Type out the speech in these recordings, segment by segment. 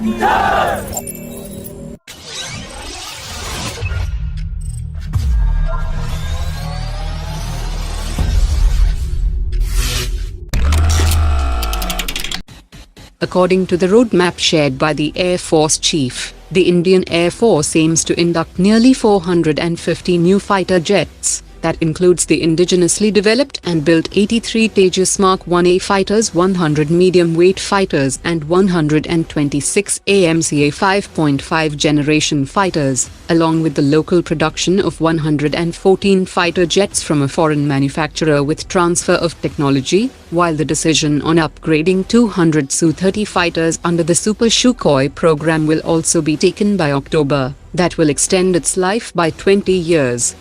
According to the roadmap shared by the Air Force Chief, the Indian Air Force aims to induct nearly 450 new fighter jets. That includes the indigenously developed and built 83 Tejas Mark 1A fighters, 100 medium-weight fighters and 126 AMCA 5.5 generation fighters, along with the local production of 114 fighter jets from a foreign manufacturer with transfer of technology, while the decision on upgrading 200 Su-30 fighters under the Super Sukhoi program will also be taken by October. That will extend its life by 20 years.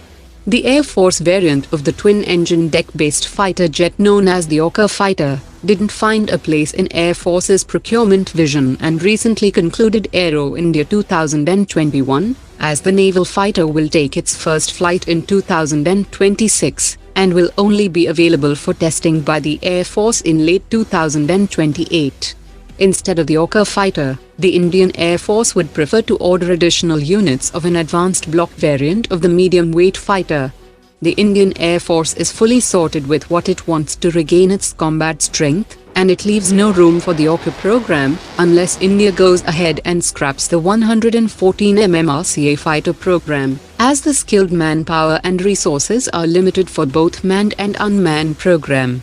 The Air Force variant of the twin-engine deck-based fighter jet known as the ORCA fighter didn't find a place in Air Force's procurement vision and recently concluded Aero India 2021, as the naval fighter will take its first flight in 2026 and will only be available for testing by the Air Force in late 2028. Instead of the ORCA fighter, the Indian Air Force would prefer to order additional units of an advanced block variant of the medium-weight fighter. The Indian Air Force is fully sorted with what it wants to regain its combat strength, and it leaves no room for the ORCA program unless India goes ahead and scraps the 114 RCA fighter program, as the skilled manpower and resources are limited for both manned and unmanned program.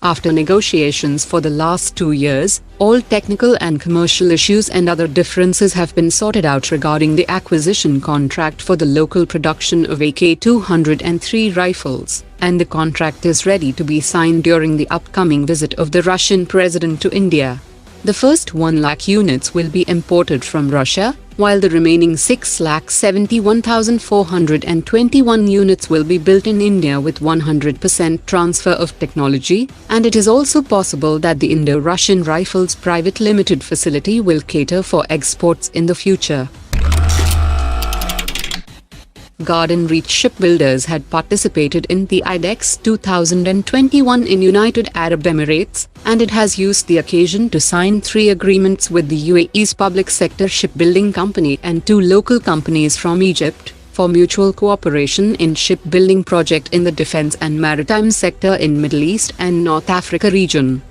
After negotiations for the last 2 years, all technical and commercial issues and other differences have been sorted out regarding the acquisition contract for the local production of AK-203 rifles, and the contract is ready to be signed during the upcoming visit of the Russian President to India. The first 1 lakh units will be imported from Russia, while the remaining 6,71,421 units will be built in India with 100% transfer of technology, and it is also possible that the Indo-Russian Rifles Private Limited facility will cater for exports in the future. Garden Reach Shipbuilders had participated in the IDEX 2021 in United Arab Emirates, and it has used the occasion to sign 3 agreements with the UAE's public sector shipbuilding company and 2 local companies from Egypt for mutual cooperation in shipbuilding project in the defense and maritime sector in Middle East and North Africa region.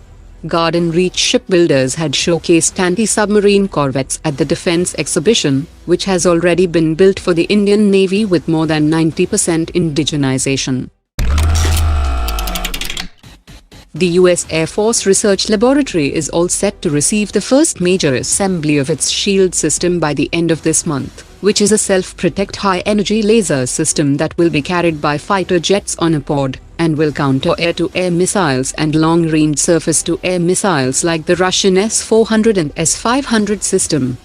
Garden Reach Shipbuilders had showcased anti-submarine corvettes at the defense exhibition, which has already been built for the Indian Navy with more than 90% indigenization. The U.S. Air Force Research Laboratory is all set to receive the first major assembly of its SHIELD system by the end of this month, which is a self-protect high-energy laser system that will be carried by fighter jets on a pod, and will counter air-to-air missiles and long-range surface-to-air missiles like the Russian S400 and S500 system.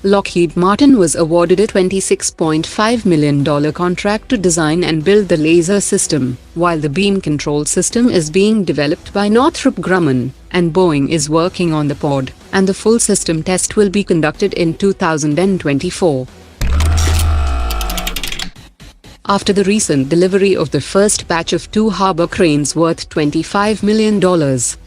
Lockheed Martin was awarded a $26.5 million contract to design and build the laser system, while the beam control system is being developed by Northrop Grumman, and Boeing is working on the pod, and the full system test will be conducted in 2024. After the recent delivery of the first batch of 2 Harbour cranes worth $25 million,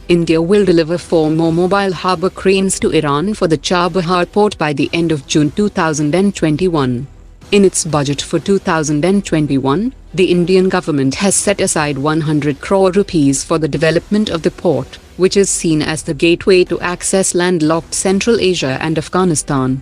India will deliver 4 more mobile Harbour cranes to Iran for the Chabahar port by the end of June 2021. In its budget for 2021, the Indian government has set aside 100 crore rupees for the development of the port, which is seen as the gateway to access landlocked Central Asia and Afghanistan.